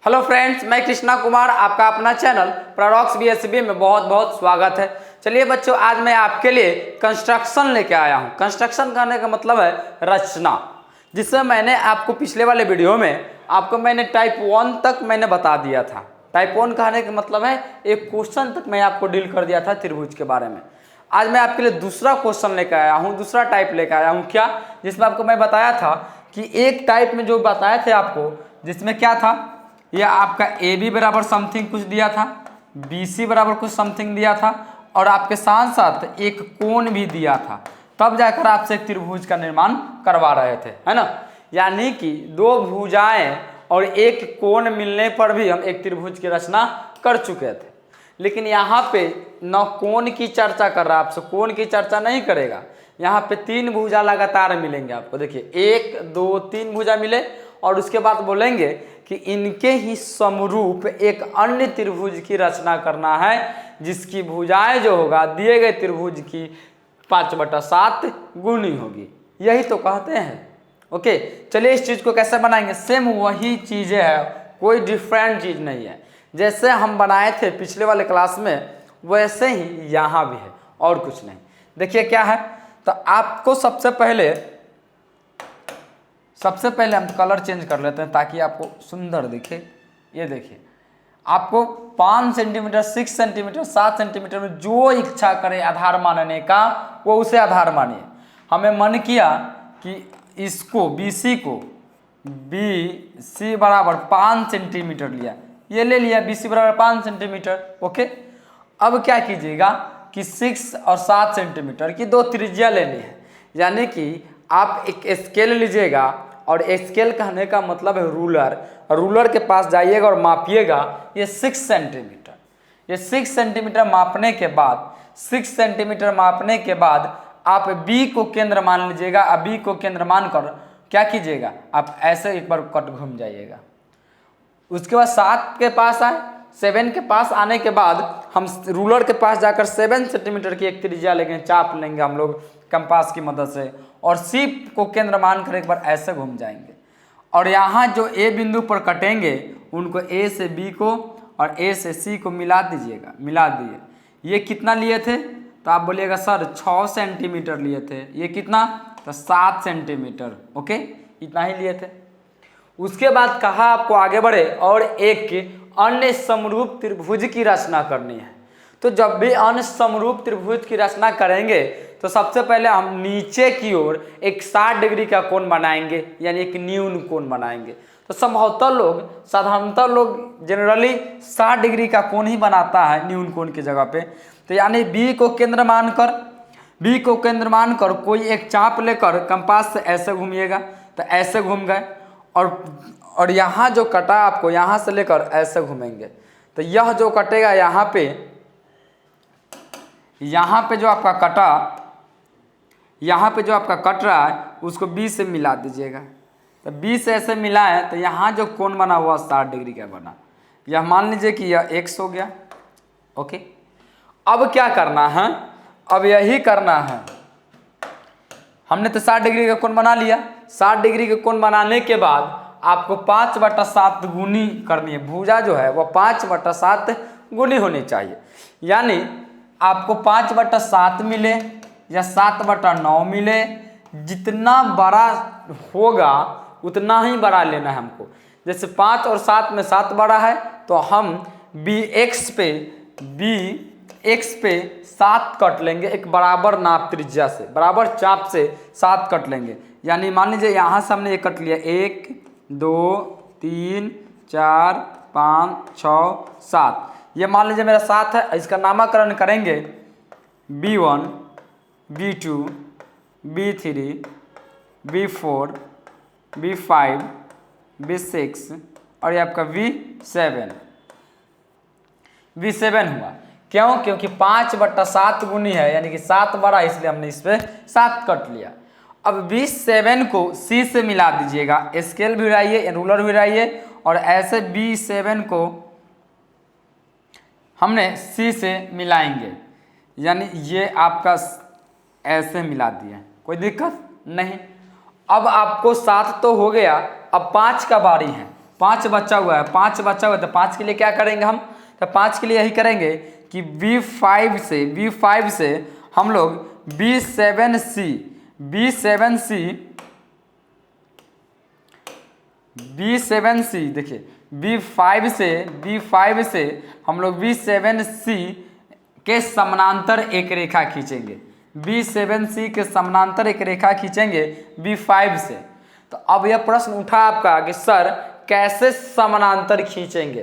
Hello friends, मैं कृष्णा कुमार, आपका अपना चैनल पैराडॉक्स बीएसबी में बहुत बहुत स्वागत है। चलिए बच्चों, आज मैं आपके लिए कंस्ट्रक्शन लेके आया हूँ। कंस्ट्रक्शन करने का मतलब है रचना, जिसमें मैंने आपको पिछले वाले वीडियो में मैंने टाइप 1 तक मैंने बता दिया था। टाइप 1 कहने का मतलब है एक क्वेश्चन तक मैं आपको डील कर दिया था त्रिभुज के बारे में। आज मैं आपके लिए दूसरा क्वेश्चन लेकर आया हूँ, दूसरा टाइप लेकर आया हूँ। क्या? जिसमें आपको मैं बताया था कि एक टाइप में जो बताए थे आपको, जिसमें क्या था, यह आपका ए बी बराबर समथिंग कुछ दिया था, बी सी बराबर कुछ समथिंग दिया था, और आपके साथ साथ एक कोण भी दिया था। तब जाकर आपसे एक त्रिभुज का निर्माण करवा रहे थे, है ना। यानी कि दो भुजाएं और एक कोण मिलने पर भी हम एक त्रिभुज की रचना कर चुके थे। लेकिन यहाँ पे न कोण की चर्चा कर रहा है, आपसे कोण की चर्चा नहीं करेगा। यहाँ पे तीन भुजा लगातार मिलेंगे आपको। देखिए, 1 2 3 भुजा मिले, और उसके बाद बोलेंगे कि इनके ही समरूप एक अन्य त्रिभुज की रचना करना है, जिसकी भुजाएं जो होगा दिए गए त्रिभुज की 5/7 गुनी होगी। यही तो कहते हैं। ओके, चलिए इस चीज को कैसे बनाएंगे। सेम वही चीजें है, कोई डिफरेंट चीज नहीं है। जैसे हम बनाए थे पिछले वाले क्लास में, वैसे ही यहाँ भी है, और कुछ नहीं। देखिए क्या है, तो आपको सबसे पहले हम कलर चेंज कर लेते हैं ताकि आपको सुंदर दिखे। ये देखिए, आपको 5 सेंटीमीटर, 6 सेंटीमीटर, 7 सेंटीमीटर में जो इच्छा करे आधार मानने का, वो उसे आधार मानिए। हमें मन किया कि इसको BC को BC बराबर 5 सेंटीमीटर लिया, ये ले लिया BC बराबर 5 सेंटीमीटर। ओके, अब क्या कीजिएगा कि 6 और 7 सेंटीमीटर की दो त्रिज्या लेनी है। यानी कि आप एक स्केल लीजिएगा, और स्केल कहने का मतलब है रूलर। रूलर के पास जाइएगा और मापिएगा ये 6 सेंटीमीटर। ये 6 सेंटीमीटर मापने के बाद 6 सेंटीमीटर मापने के बाद आप B को केंद्र मान लीजिएगा। अब B को केंद्र मानकर क्या कीजिएगा, आप ऐसे एक बार कट घूम जाइएगा। उसके बाद 7 के पास आए, 7 के पास आने के बाद हम रूलर के पास जाकर 7 सेंटीमीटर की एक त्रिज्या लेंगे, चाप लेंगे हम लोग कंपास की मदद से, और C को केंद्र मानकर एक बार ऐसे घूम जाएंगे। और यहाँ जो A बिंदु पर कटेंगे, उनको A से B को और A से C को मिला दीजिएगा। मिला दिए। ये कितना लिए थे, तो आप बोलिएगा सर 6 सेंटीमीटर लिए थे। ये कितना, तो 7 सेंटीमीटर। ओके, इतना ही लिए थे। उसके बाद कहा आपको आगे बढ़े और एक अन्य समरूप त्रिभुज की रचना करनी है। तो जब भी अन्य समरूप त्रिभुज की रचना करेंगे, तो सबसे पहले हम नीचे की ओर एक 60 डिग्री का कोण बनाएंगे, यानी एक न्यून कोण बनाएंगे। तो साधारणतः लोग जनरली 60 डिग्री का कोण ही बनाता है न्यून कोण की जगह पे। तो यानी B को केंद्र मानकर कोई एक चाप लेकर कंपास से ऐसे घूमिएगा। तो ऐसे घूम गए, और यहाँ जो कटा आपको, यहाँ से लेकर ऐसे घूमेंगे। तो यह जो कटेगा यहाँ पे जो आपका कट रहा है, उसको B से मिला दीजिएगा। तो B से ऐसे मिलाएं तो यहाँ जो कोण बना हुआ 60 डिग्री का बना। यह मान लीजिए कि यह X हो गया। ओके, अब क्या करना है, अब यही करना है। हमने तो 60 डिग्री का कोण बना लिया। 60 डिग्री का कोण बनाने के बाद आपको 5/7 गुनी करनी है। भुजा जो है वह 5/7 गुनी होनी चाहिए। यानी आपको 5/7 मिले या 7/9 मिले, जितना बड़ा होगा उतना ही बड़ा लेना है हमको। जैसे 5 और 7 में 7 बड़ा है, तो हम BX पे 7 कट लेंगे, एक बराबर नाप त्रिज्या से, बराबर चाप से 7 कट लेंगे। यानी मान लीजिए यहाँ से हमने ये कट लिया, 1 2 3 4 5 6 7। ये मान लीजिए मेरा 7 है। इसका नामकरण करेंगे B1 B2 B3 B4 B5 B6 और ये आपका B7 हुआ। क्यों? क्योंकि 5/7 गुनी है, यानी कि 7 बड़ा, इसलिए हमने इस पर 7 कट लिया। अब B7 को C से मिला दीजिएगा। स्केल भी उड़ाइए, रूलर भी उड़ाइए, और ऐसे B7 को हमने C से मिलाएंगे। यानी ये आपका ऐसे मिला दिया, कोई दिक्कत नहीं। अब आपको 7 तो हो गया, अब 5 का बारी है। 5 बचा हुआ है, 5 बचा हुआ है, तो 5 के लिए क्या करेंगे हम? तो 5 के लिए यही करेंगे कि B5 से हम लोग B7C देखिए B5 से हम लोग B7C के समानांतर एक रेखा खींचेंगे। B7C के समानांतर एक रेखा खींचेंगे B5 से। तो अब यह प्रश्न उठा आपका कि सर कैसे समानांतर खींचेंगे,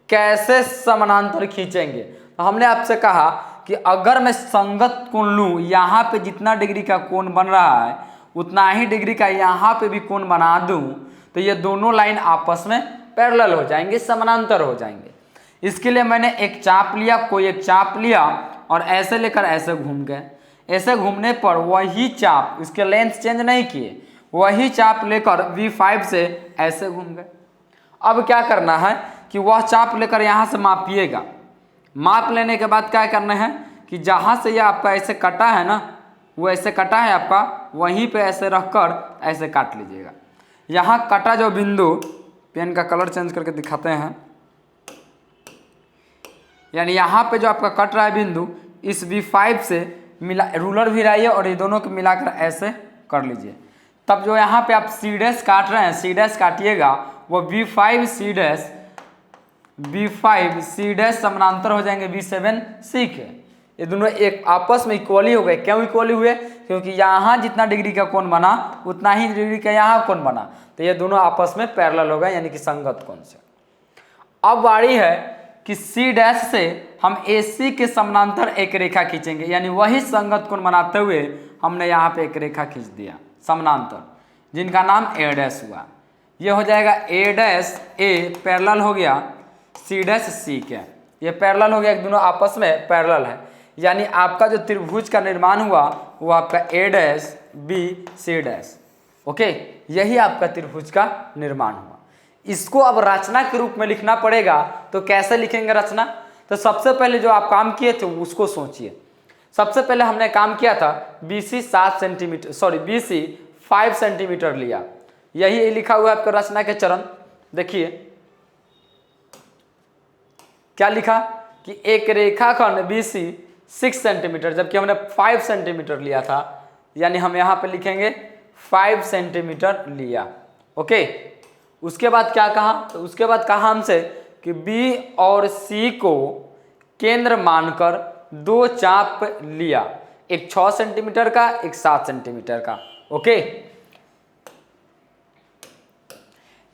कैसे समानांतर खींचेंगे? तो हमने आपसे कहा कि अगर मैं संगत कोण लूँ, यहाँ पे जितना डिग्री का कोण बन रहा है उतना ही डिग्री का यहाँ पे भी कोण बना दूँ, तो ये दोनों लाइन आपस में पैरेलल हो जाएंगे, समानांतर हो जाएंगे। इसके लिए मैंने एक चाप लिया, कोई एक चाप लिया और ऐसे लेकर ऐसे घूम गए। ऐसे घूमने पर वही चाप, इसके लेंथ चेंज नहीं किए, वही चाप लेकर V5 से ऐसे घूम गए। अब क्या करना है कि वह चाप लेकर यहाँ से मापिएगा। माप लेने के बाद क्या करना है कि जहाँ से यह आपका ऐसे कटा है ना, वो ऐसे कटा है आपका, वहीं पे ऐसे रखकर ऐसे काट लीजिएगा। यहाँ कटा जो बिंदु, पेन का कलर चेंज करके दिखाते हैं, यानी यहाँ पे जो आपका कट रहा है बिंदु, इस B5 से मिला, रूलर भी रहिए और ये दोनों को मिलाकर ऐसे कर लीजिए। तब जो यहाँ पे आप C' काट रहे हैं, C' काटिएगा, वो B5C' समानांतर हो जाएंगे B7C के। ये दोनों एक आपस में इक्वली हो गए। क्यों इक्वली हुए? क्योंकि यहाँ जितना डिग्री का कोण बना उतना ही डिग्री का यहाँ कोण बना, तो ये दोनों आपस में पैरेलल हो गए, यानी कि संगत कोण से। अब बारी है कि C' से हम AC के समानांतर एक रेखा खींचेंगे, यानी वही संगत कोण बनाते हुए हमने यहाँ पे एक रेखा खींच दिया समानांतर, जिनका नाम A' हुआ। ये हो जाएगा A' पैरेलल हो गया C' के, ये पैरेलल हो गया, एक दोनों आपस में पैरेलल है। यानी आपका जो त्रिभुज का निर्माण हुआ वो आपका A', ओके, यही आपका त्रिभुज का निर्माण हुआ। इसको अब रचना के रूप में लिखना पड़ेगा, तो कैसे लिखेंगे रचना? तो सबसे पहले जो आप काम किए थे उसको सोचिए। सबसे पहले हमने काम किया था BC 5 सेंटीमीटर लिया, यही लिखा हुआ है आपका रचना के चरण। देखिए क्या लिखा कि एक रेखाखंड BC 6 सेंटीमीटर, जबकि हमने 5 सेंटीमीटर लिया था, यानी हम यहाँ पे लिखेंगे 5 सेंटीमीटर लिया, ओके। उसके बाद क्या कहा? तो उसके बाद कहा हमसे कि B और C को केंद्र मानकर 2 चाप लिया, एक 6 सेंटीमीटर का, एक 7 सेंटीमीटर का, ओके।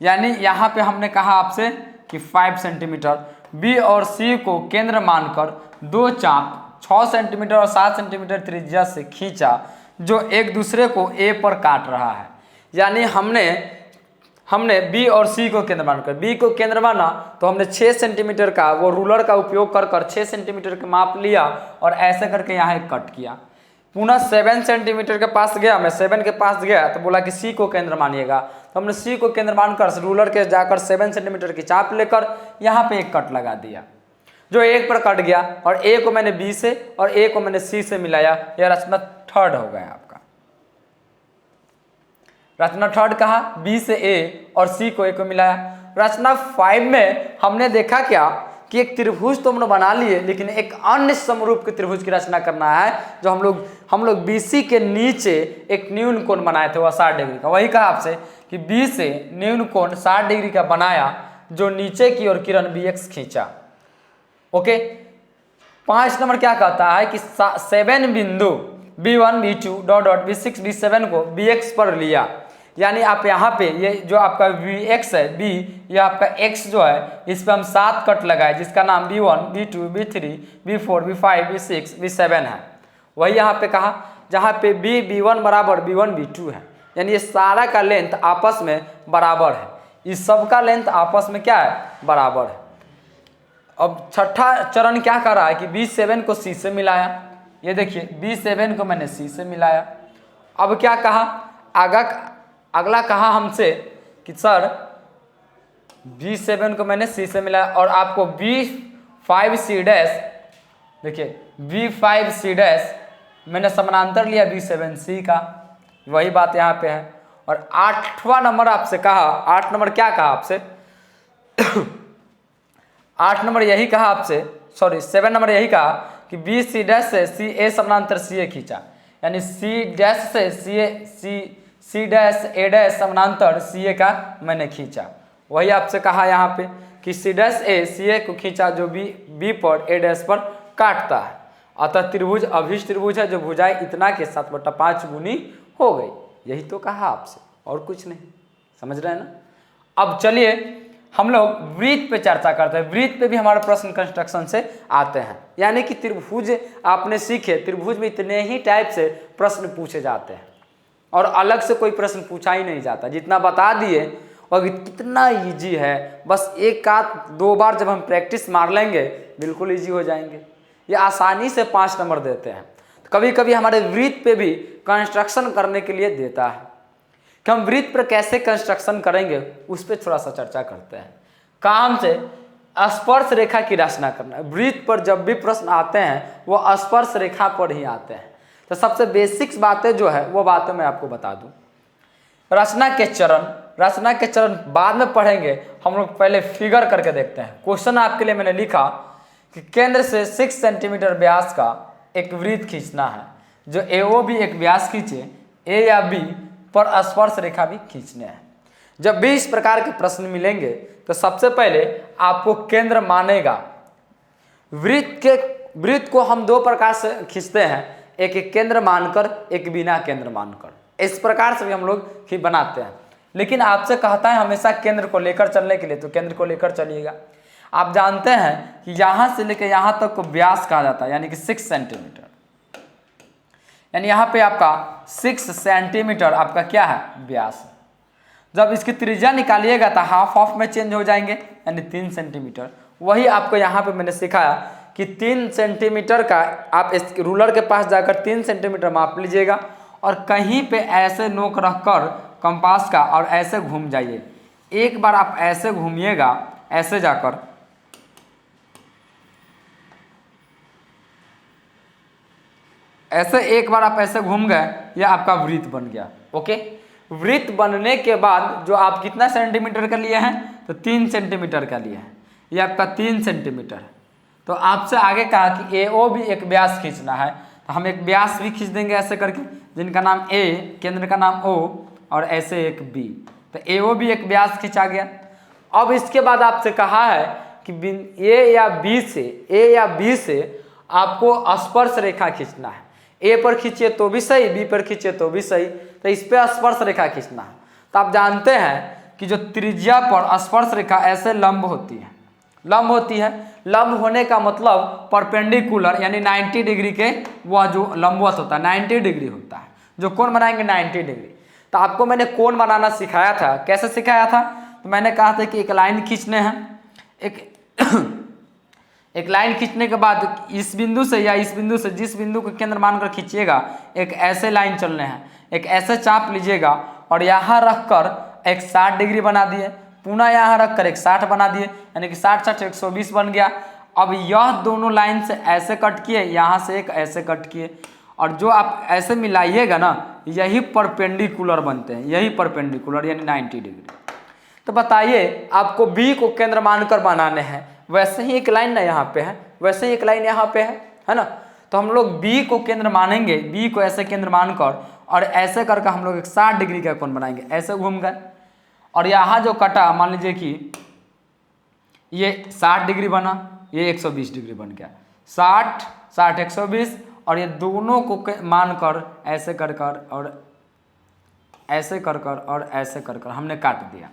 यानी यहाँ पे हमने कहा आपसे कि 5 सेंटीमीटर, B और C को केंद्र मानकर 2 चाप 6 सेंटीमीटर और 7 सेंटीमीटर त्रिज्या से खींचा, जो एक दूसरे को A पर काट रहा है। यानी हमने B और C को केंद्र मानकर, B को केंद्र माना तो हमने 6 सेंटीमीटर का वो रूलर का उपयोग कर 6 सेंटीमीटर का माप लिया और ऐसे करके यहाँ एक कट किया। पुनः 7 सेंटीमीटर के पास गया, मैं 7 के पास गया तो बोला कि C को केंद्र मानिएगा, तो हमने C को केंद्र मानकर रूलर के जाकर 7 सेंटीमीटर की चाप लेकर यहाँ पे एक कट लगा दिया, जो एक पर कट गया, और A को मैंने B से और A को मैंने C से मिलाया। यह रचना थर्ड हो गया आपका। रचना थर्ड कहा, B से A और C को A को मिलाया। रचना 5 में हमने देखा क्या कि एक त्रिभुज तो हमने बना लिए, लेकिन एक अन्य समरूप के त्रिभुज की रचना करना है, जो हम लोग BC के नीचे एक न्यून कोण बनाए थे, वह 60 डिग्री का। वही कहा आपसे कि B से न्यून कोण 60 डिग्री का बनाया, जो नीचे की ओर किरण BX खींचा, ओके। 5 नंबर क्या कहता है कि 7 बिंदु B1 B2 dot B6 B7 को BX पर लिया। यानी आप यहाँ पे ये जो आपका VX है, B, ये आपका X जो है, इस पे हम 7 कट लगाए, जिसका नाम B1 B2 B3 B4 B5 B6 B7 है। वही यहाँ पे कहा जहाँ पे B1 बराबर B1 B2 है, यानी ये सारा का लेंथ आपस में बराबर है, इस सब का लेंथ आपस में क्या है? बराबर है। अब छठा चरण क्या कर रहा है कि B7 को C से मिलाया। ये देखिए B7 को मैंने C से मिलाया। अब क्या कहा? अगला कहा हमसे कि सर B7 को मैंने C से मिलाया और आपको B5C' देखिए B5C' मैंने समानांतर लिया B7C का, वही बात यहाँ पे है। और 8वां नंबर आपसे कहा, 8 नंबर क्या कहा आपसे? 8 नंबर यही कहा आपसे, सॉरी 7 नंबर यही कहा कि बी सी डैश से सी ए समानांतर सी ए खींचा, यानी सी डैश से सी डैश ए डैश समानांतर सी ए का मैंने खींचा। वही आपसे कहा यहाँ पे कि सी डैश ए सी ए को खींचा जो बी पर ए डैश पर काटता है, अतः त्रिभुज अभिष्ट त्रिभुज है जो भुजाएं इतना के 7/5 गुनी हो गई। यही तो कहा आपसे, और कुछ नहीं। समझ रहे हैं ना। अब चलिए हम लोग वृत्त पे चर्चा करते हैं। वृत्त पे भी हमारे प्रश्न कंस्ट्रक्शन से आते हैं, यानी कि त्रिभुज आपने सीखे, त्रिभुज में इतने ही टाइप से प्रश्न पूछे जाते हैं और अलग से कोई प्रश्न पूछा ही नहीं जाता। जितना बता दिए और कितना इजी है, बस एक आध 2 बार जब हम प्रैक्टिस मार लेंगे बिल्कुल इजी हो जाएंगे। ये आसानी से 5 नंबर देते हैं। कभी कभी हमारे वृत्त पे भी कंस्ट्रक्शन करने के लिए देता है कि हम वृत्त पर कैसे कंस्ट्रक्शन करेंगे, उस पर थोड़ा सा चर्चा करते हैं। काम से स्पर्श रेखा की रचना करना। वृत्त पर जब भी प्रश्न आते हैं वो स्पर्श रेखा पर ही आते हैं। तो सबसे बेसिक्स बातें जो है वो बातें मैं आपको बता दूं। रचना के चरण बाद में पढ़ेंगे, हम लोग पहले फिगर करके देखते हैं। क्वेश्चन आपके लिए मैंने लिखा कि केंद्र से 6 सेंटीमीटर व्यास का एक वृत्त खींचना है, जो AO भी एक व्यास खींचे, A या B पर स्पर्श रेखा भी खींचने हैं। जब भी इस प्रकार के प्रश्न मिलेंगे तो सबसे पहले आपको केंद्र मानेगा। वृत्त को हम 2 प्रकार से खींचते हैं, एक केंद्र मानकर, एक बिना केंद्र मानकर। इस प्रकार से भी हम लोग ही बनाते हैं, लेकिन आपसे कहता है हमेशा केंद्र को लेकर चलने के लिए, तो केंद्र को लेकर चलिएगा। आप जानते हैं कि यहाँ से लेकर यहाँ तक को व्यास कहा जाता है, यानी कि 6 सेंटीमीटर, यानी यहाँ पे आपका 6 सेंटीमीटर आपका क्या है, व्यास। जब इसकी त्रिज्या निकालिएगा तो हाफ ऑफ में चेंज हो जाएंगे, यानी 3 सेंटीमीटर। वही आपको यहाँ पे मैंने सिखाया कि 3 सेंटीमीटर का आप इस रूलर के पास जाकर 3 सेंटीमीटर माप लीजिएगा और कहीं पे ऐसे नोक रखकर कंपास का और ऐसे घूम जाइए। एक बार आप ऐसे घूमिएगा, ऐसे जाकर ऐसे एक बार आप ऐसे घूम गए, यह आपका वृत्त बन गया। ओके, वृत्त बनने के बाद जो आप कितना सेंटीमीटर का लिए हैं, तो 3 सेंटीमीटर का लिए हैं, ये आपका 3 सेंटीमीटर। तो आपसे आगे कहा कि AO भी एक व्यास खींचना है, तो हम एक व्यास भी खींच देंगे ऐसे करके, जिनका नाम A, केंद्र का नाम O और ऐसे एक B। तो AO भी एक व्यास खींचा गया। अब इसके बाद आपसे कहा है कि A या B से आपको स्पर्श रेखा खींचना है। A पर खींचिए तो भी सही, B पर खींचिए तो भी सही, तो इस पर स्पर्श रेखा खींचना है। तो आप जानते हैं कि जो त्रिज्या पर स्पर्श रेखा ऐसे लंब होती है, लंब होने का मतलब परपेंडिकुलर, यानी 90 डिग्री के, वह जो लंबवत होता है 90 डिग्री होता है, जो कोण बनाएंगे 90 डिग्री। तो आपको मैंने कोण बनाना सिखाया था। कैसे सिखाया था? तो मैंने कहा था कि एक लाइन खींचने हैं, एक लाइन खींचने के बाद इस बिंदु से या इस बिंदु से, जिस बिंदु को केंद्र मानकर खींचिएगा, एक ऐसे लाइन चलने हैं, एक ऐसे चाप लीजिएगा और यहाँ रखकर एक 60 डिग्री बना दिए, पुनः यहाँ रखकर एक 60 बना दिए, यानी कि 60 60 120 बन गया। अब यह दोनों लाइन से ऐसे कट किए, यहाँ से एक ऐसे कट किए, और जो आप ऐसे मिलाइएगा ना, यही परपेंडिकुलर बनते हैं, यही परपेंडिकुलर यानी 90 डिग्री। तो बताइए आपको B को केंद्र मानकर बनाने हैं, वैसे ही एक लाइन ना यहाँ पे है, वैसे ही एक लाइन यहाँ पे है ना। तो हम लोग B को केंद्र मानेंगे, B को ऐसे केंद्र मानकर और ऐसे करके हम लोग एक 60 डिग्री का कोण बनाएंगे। ऐसे घूम गए और यहाँ जो कटा, मान लीजिए कि ये 60 डिग्री बना, ये 120 डिग्री बन गया। 60 60 120, और ये दोनों को मानकर ऐसे कर कर और ऐसे कर कर और ऐसे कर कर हमने काट दिया।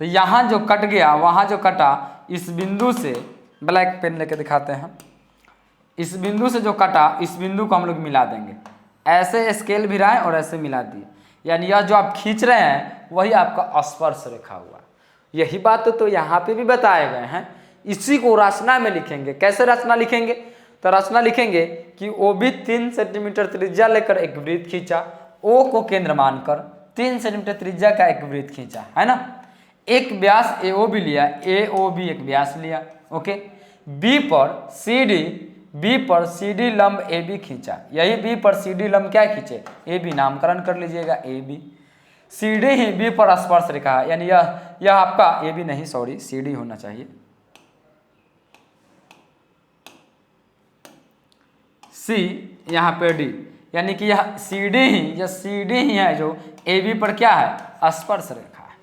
तो यहाँ जो कट गया, वहाँ जो कटा, इस बिंदु से, ब्लैक पेन लेके दिखाते हैं, इस बिंदु से जो कटा, इस बिंदु को हम लोग मिला देंगे। ऐसे स्केल भी रहा है और ऐसे मिला दिए, यानी यह जो आप खींच रहे हैं वही आपका स्पर्श रेखा हुआ। यही बात तो यहाँ पे भी बताए गए हैं। इसी को रचना में लिखेंगे। कैसे रचना लिखेंगे? तो रचना लिखेंगे कि OB 3 सेंटीमीटर त्रिज्या लेकर एक वृत्त खींचा, O को केंद्र मानकर 3 सेंटीमीटर त्रिज्या का एक वृत्त खींचा, है ना। एक व्यास AO भी लिया, AO भी एक व्यास लिया। ओके, B पर CD लंब AB खींचा, यही B पर CD लंब क्या खींचे, AB, नामकरण कर लीजिएगा AB। सी डी ही बी पर स्पर्श रेखा है, यानी यह आपका ए बी नहीं, सॉरी सी डी होना चाहिए, सी यहाँ पे डी, यानी कि यह सी डी ही है जो ए बी पर क्या है, स्पर्श रेखा है।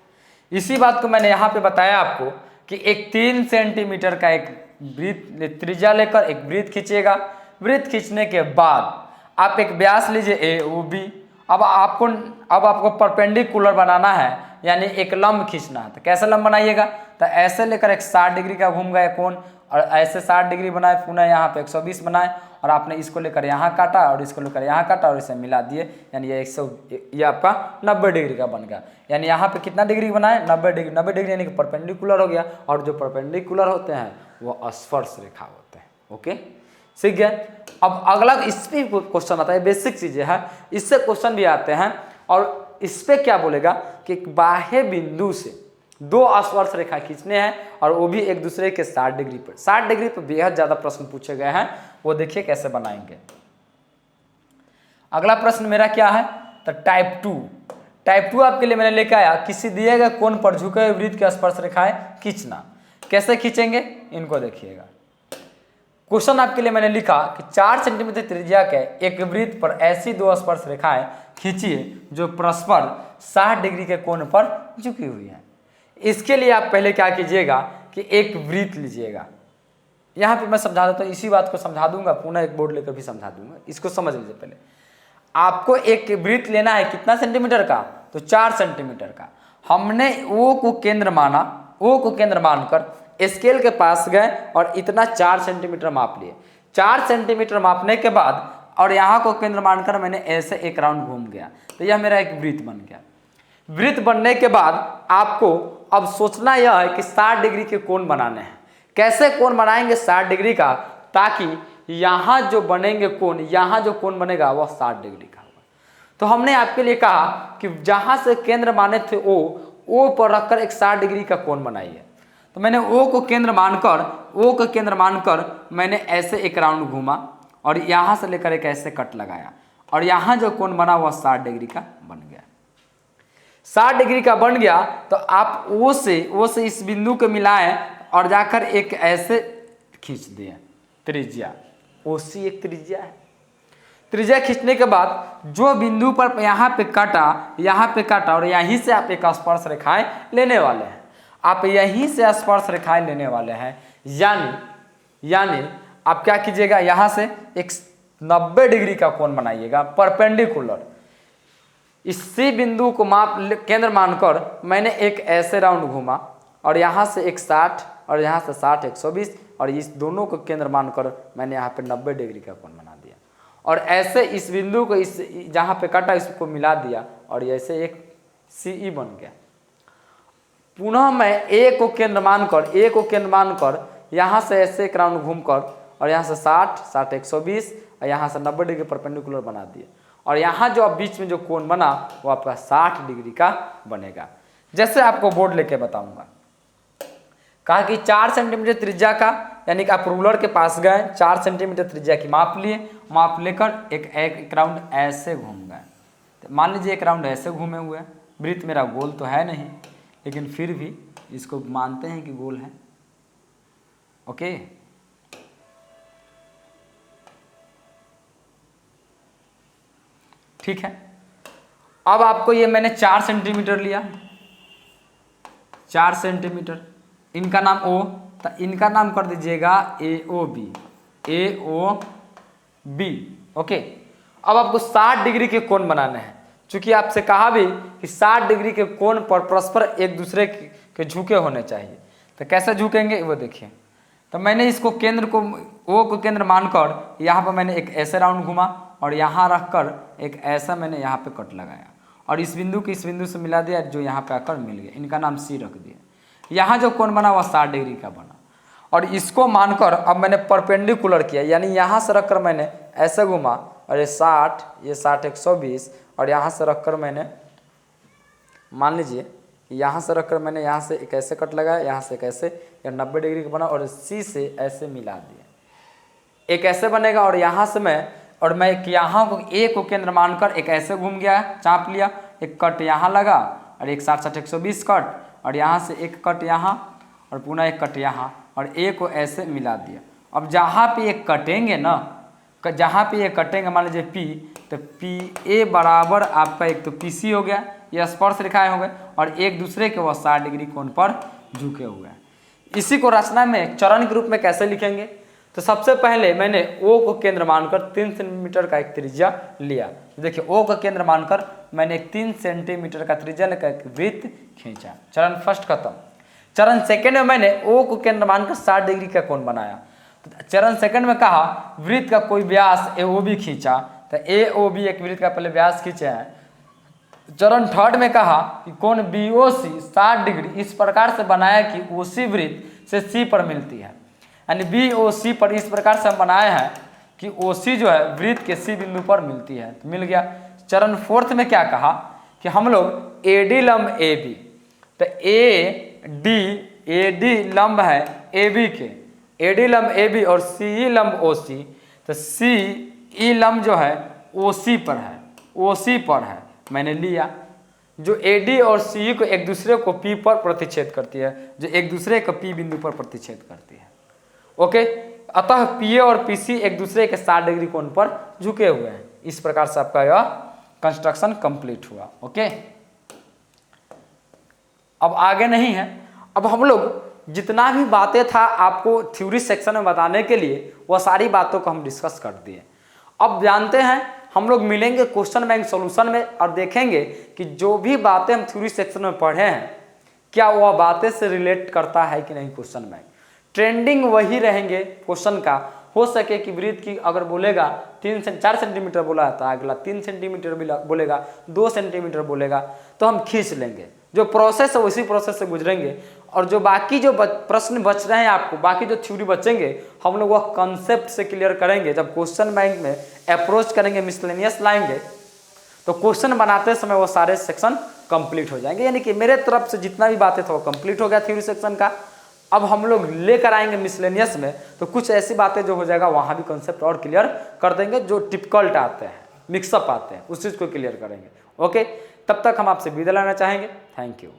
इसी बात को मैंने यहाँ पे बताया आपको कि एक 3 सेंटीमीटर का एक वृत्त त्रिज्या लेकर एक वृत्त खींचिएगा। वृत्त खींचने के बाद आप एक व्यास लीजिए ए ओ बी। अब आपको परपेंडिकुलर बनाना है, यानी एक लंब खींचना है। तो कैसे लंब बनाइएगा, तो ऐसे लेकर एक 60 डिग्री का घूम गए कोण, और ऐसे 60 डिग्री बनाए, पुनः यहाँ पे 120 बनाए, और आपने इसको लेकर यहाँ काटा और इसको लेकर यहाँ काटा और इसे मिला दिए, यानी ये आपका 90 डिग्री का बन गया। यानी यहाँ पे कितना डिग्री बनाए, 90 डिग्री। 90 डिग्री यानी कि परपेंडिकुलर हो गया, और जो परपेंडिकुलर होते हैं वो स्पर्श रेखा होते हैं। ओके, सीख गए। अब अगला इस पे क्वेश्चन आता है, बेसिक चीजें हैं, इससे क्वेश्चन भी आते हैं। और इस पे क्या बोलेगा कि बाह्य बिंदु से 2 स्पर्श रेखा खींचने हैं, और वो भी एक दूसरे के 60 डिग्री पर। 60 डिग्री पर बेहद ज्यादा प्रश्न पूछे गए हैं, वो देखिए कैसे बनाएंगे। अगला प्रश्न मेरा क्या है, तो टाइप 2। टाइप 2 आपके लिए मैंने लेकर आया, किसी दिए गए कोण पर झुके हुए वृत्त के स्पर्श रेखाएं खींचना। कैसे खींचेंगे, इनको देखिएगा। क्वेश्चन आपके लिए मैंने लिखा कि 4 सेंटीमीटर त्रिज्या के एक वृत्त पर ऐसी 2 स्पर्श रेखाएं खींचिए जो परस्पर 60 डिग्री के कोण पर झुकी हुई है। इसके लिए आप पहले क्या कीजिएगा कि एक वृत्त लीजिएगा। यहाँ पे मैं समझा देता हूँ, इसी बात को समझा दूंगा, पुनः एक बोर्ड लेकर भी समझा दूंगा। इसको समझ लीजिए। पहले आपको एक वृत्त लेना है, कितना सेंटीमीटर का, तो 4 सेंटीमीटर का। हमने ओ को केंद्र माना, ओ को केंद्र मानकर स्केल के पास गए और इतना 4 सेंटीमीटर माप लिए। 4 सेंटीमीटर मापने के बाद और यहाँ को केंद्र मानकर मैंने ऐसे एक राउंड घूम गया, तो यह मेरा एक वृत्त बन गया। वृत्त बनने के बाद आपको अब सोचना यह है कि 60 डिग्री के कोण बनाने हैं। कैसे कोण बनाएंगे 60 डिग्री का, ताकि यहाँ जो बनेंगे कोण, यहाँ जो कोण बनेगा वह 60 डिग्री का होगा। तो हमने आपके लिए कहा कि जहाँ से केंद्र माने थे ओ पर रखकर एक 60 डिग्री का कोण बनाइए। तो मैंने ओ को केंद्र मानकर मैंने ऐसे एक राउंड घूमा, और यहाँ से लेकर एक ऐसे कट लगाया, और यहाँ जो कोण बना वह 60 डिग्री का बन गया। 60 डिग्री का बन गया तो आप ओ से इस बिंदु को मिलाएं और जाकर एक ऐसे खींच दिए त्रिज्या। ओ सी एक त्रिज्या है। त्रिज्या खींचने के बाद जो बिंदु पर यहाँ पे काटा और यहीं से आप एक स्पर्श रेखाएं लेने वाले हैं। आप यहीं से स्पर्श रेखाएं लेने वाले हैं, यानी आप क्या कीजिएगा, यहाँ से एक 90 डिग्री का कोण बनाइएगा परपेंडिकुलर। इसी बिंदु को केंद्र मानकर मैंने एक ऐसे राउंड घूमा, और यहाँ से एक 60 और यहाँ से 60 120, और इस दोनों को केंद्र मानकर मैंने यहाँ पे 90 डिग्री का कोण बना दिया, और ऐसे इस बिंदु को इस जहाँ पे काटा इसको मिला दिया, और ऐसे एक CE बन गया। पुनः मैं ए को केंद्र मानकर यहाँ से ऐसे एक राउंड घूमकर, और यहाँ से 60 120 और यहाँ से 90 डिग्री परपेंडिकुलर बना दिए, और यहाँ जो अब बीच में जो कोण बना वो आपका 60 डिग्री का बनेगा। जैसे आपको बोर्ड लेके बताऊंगा, कहा कि 4 सेंटीमीटर त्रिज्या का, यानी कि आप रूलर के पास गए, 4 सेंटीमीटर त्रिज्या की माप लेकर एक राउंड ऐसे घूम गए। तो मान लीजिए एक राउंड ऐसे घूमे हुए हैं। वृत्त मेरा गोल तो है नहीं, लेकिन फिर भी इसको मानते हैं कि गोल है। ओके, ठीक है। अब आपको ये मैंने 4 सेंटीमीटर लिया, 4 सेंटीमीटर, इनका नाम ओ, तो इनका नाम कर दीजिएगा AOB। ओके। अब आपको 60 डिग्री के कोण बनाने हैं। चूंकि आपसे कहा भी कि 60 डिग्री के कोण पर परस्पर एक दूसरे के झुके होने चाहिए, तो कैसे झुकेंगे वो देखिए। तो मैंने इसको ओ को केंद्र मानकर यहाँ पर मैंने एक ऐसे राउंड घुमा, और यहाँ रखकर एक ऐसा मैंने यहाँ पे कट लगाया, और इस बिंदु को इस बिंदु से मिला दिया, जो यहाँ पे आकर मिल गया। इनका नाम C रख दिया। यहाँ जो कोण बना वह 60 डिग्री का बना, और इसको मानकर अब मैंने परपेंडिकुलर किया, यानी यहाँ से रखकर मैंने ऐसे घुमा, और ये 60 120, और यहाँ से रखकर मैंने मान लीजिए यहाँ से रखकर मैंने यहाँ से एक ऐसे कट लगाया, यहाँ से एक ऐसे, या 90 डिग्री का बना, और C से ऐसे मिला दिया। एक ऐसे बनेगा, और यहाँ से मैं यहाँ को A को केंद्र मानकर एक ऐसे घूम गया, चाप लिया, एक कट यहाँ लगा और एक 60 120 कट, और यहाँ से एक कट यहाँ और पुनः एक कट यहाँ, और ए को ऐसे मिला दिया। अब जहाँ पे ये कटेंगे ना, जहाँ पे ये कटेंगे मान लीजिए पी, तो पी ए बराबर आपका एक तो पी सी हो गया, ये स्पर्श रेखाएं हो गए, और एक दूसरे के वह 60 डिग्री कोण पर झुके हुए हैं। इसी को रचना में चरण के रूप में कैसे लिखेंगे, तो सबसे पहले मैंने ओ को केंद्र मानकर 3 सेंटीमीटर का एक त्रिज्या लिया। देखिए ओ का केंद्र मानकर मैंने एक 3 सेंटीमीटर का त्रिज्या लेकर एक वृत्त खींचा। चरण फर्स्ट खत्म। चरण सेकंड में मैंने ओ को केंद्र मानकर 60 डिग्री का कोण बनाया। तो चरण सेकंड में कहा वृत्त का कोई व्यास ए ओ बी खींचा, तो ए ओ बी एक वृत्त का पहले व्यास खींचे हैं। चरण थर्ड में कहा कि कोण बी ओ सी 60 डिग्री इस प्रकार से बनाया कि ओ सी वृत्त से सी पर मिलती है, यानी बी ओ सी पर इस प्रकार से हम बनाए हैं कि ओ सी जो है वृत्त के सी बिंदु पर मिलती है, तो मिल गया। चरण फोर्थ में क्या कहा कि हम लोग ए डी लंब ए बी, तो ए डी लंब है ए बी के, ए डी लंब ए बी और सी ई लंब ओ सी, तो सी ई लंब जो है ओ सी पर है, ओ सी पर है मैंने लिया, जो ए डी और सी ई को एक दूसरे को पी पर प्रतिच्छेद करती है, जो एक दूसरे को पी बिंदु पर प्रतिच्छेद करती है। ओके, अतः पी ए और पी सी एक दूसरे के 60 डिग्री कोण पर झुके हुए हैं। इस प्रकार से आपका यह कंस्ट्रक्शन कंप्लीट हुआ। ओके, अब आगे नहीं है, अब हम लोग जितना भी बातें था आपको थ्योरी सेक्शन में बताने के लिए वह सारी बातों को हम डिस्कस कर दिए। अब जानते हैं हम लोग मिलेंगे क्वेश्चन बैंक सॉल्यूशन में और देखेंगे कि जो भी बातें हम थ्योरी सेक्शन में पढ़े हैं क्या वह बातें से रिलेट करता है कि नहीं। क्वेश्चन बैंक ट्रेंडिंग वही रहेंगे क्वेश्चन का, हो सके कि वृत्त की अगर बोलेगा 3 से 4 सेंटीमीटर बोला है तो अगला 3 सेंटीमीटर बोलेगा, 2 सेंटीमीटर बोलेगा, तो हम खींच लेंगे। जो प्रोसेस है उसी प्रोसेस से गुजरेंगे, और जो बाकी जो प्रश्न बच रहे हैं आपको, बाकी जो थ्योरी बचेंगे हम लोग वह कंसेप्ट से क्लियर करेंगे। जब क्वेश्चन बैंक में अप्रोच करेंगे, मिसलेनियस लाएंगे, तो क्वेश्चन बनाते समय वो सारे सेक्शन कंप्लीट हो जाएंगे। यानी कि मेरे तरफ से जितना भी बातें था वो कंप्लीट हो गया थ्योरी सेक्शन का। अब हम लोग लेकर आएंगे मिसलेनियस में, तो कुछ ऐसी बातें जो हो जाएगा वहाँ भी कंसेप्ट और क्लियर कर देंगे, जो टिपिकल्ट आते हैं, मिक्सअप आते हैं, उस चीज़ को क्लियर करेंगे। ओके, तब तक हम आपसे विदा लेना चाहेंगे। Thank you.